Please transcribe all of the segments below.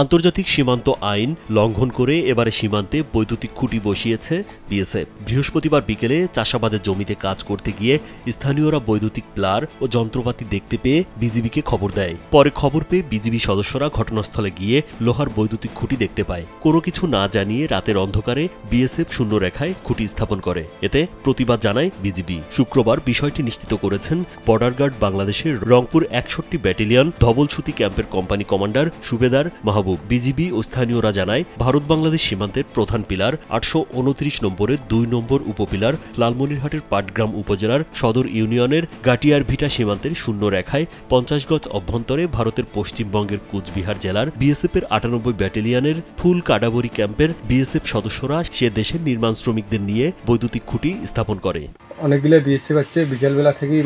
আন্তর্জাতিক সীমান্ত আইন লঙ্ঘন করে এবারে সীমান্তে বৈদ্যুতিক খুঁটি বসিয়েছে বিএসএফ। বৃহস্পতিবার বিকেলে চাষাবাদের জমিতে কাজ করতে গিয়ে স্থানীয়রা বৈদ্যুতিক প্লার ও যন্ত্রপাতি দেখতে পেয়ে বিজিবিকে খবর দেয়। পরে খবর পেয়ে বিজিবি সদস্যরা ঘটনাস্থলে গিয়ে লোহার বৈদ্যুতিক খুঁটি দেখতে পায়। কোনো কিছু না জানিয়ে রাতের অন্ধকারে বিএসএফ শূন্যরেখায় খুঁটি স্থাপন করে। এতে প্রতিবাদ জানায় বিজিবি। শুক্রবার বিষয়টি নিশ্চিত করেছেন বর্ডার গার্ড বাংলাদেশের রংপুর 61 ব্যাটালিয়ন ধবলছুতি ক্যাম্পের কোম্পানি কমান্ডার সুবেদার মাহবুব। বিজিবি ও স্থানীয়রা জানায়, ভারত বাংলাদেশ সীমান্তের প্রধান পিলার 829 নম্বরের 2 নম্বর উপপিলার লালমনিরহাটের পাটগ্রাম উপজেলার সদর ইউনিয়নের গাটিয়ারভিটা সীমান্তের শূন্য রেখায় 50 গজ অভ্যন্তরে ভারতের পশ্চিমবঙ্গের কুচবিহার জেলার বিএসএফের 98 ব্যাটালিয়নের ফুল কাডাবরি ক্যাম্পের বিএসএফ সদস্যরা সে দেশের নির্মাণ শ্রমিকদের নিয়ে বৈদ্যুতিক খুঁটি স্থাপন করে। অনেকগুলো বিএসএফ হচ্ছে বিকেলবেলা থেকেই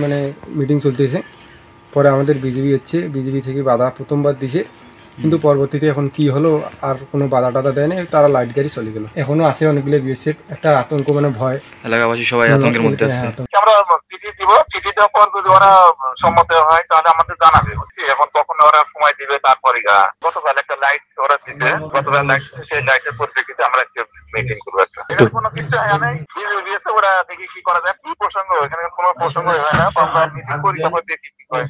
মিটিং চলতেছে। পরে আমাদের বিজিবি থেকে বাধা প্রথমবার দিছে, কিন্তু পরবর্তীতে এখন কি হলো আর কোনো বাধা টাধা দেয়নি, তারা লাইট গাড়ি চলে গেল। এখনো আছে অনেকগুলো বিএসএফ, একটা আতঙ্ক ভয়, এলাকাবাসী সবাই আতঙ্কের মধ্যে আছে। আমরা চিঠি দিব, চিঠি দেওয়ার পর যদি ওরা সম্মত হয় তাহলে আমাদের জানাবে। এখন তখন ওরা সময় দিবে, তারপরে গতকাল একটা লাইট ওরা দিতে, গতকাল লাইট সেই লাইটের পরিপ্রেক্ষিতে আমরা মিটিং করবো একটা। কোনো কিছু হয় নাই, ওরা দেখি কি করা যায়, কি প্রসঙ্গ, এখানে কোনো প্রসঙ্গ হয় না, আমরা মিটিং করি তারপর দেখি কি করে।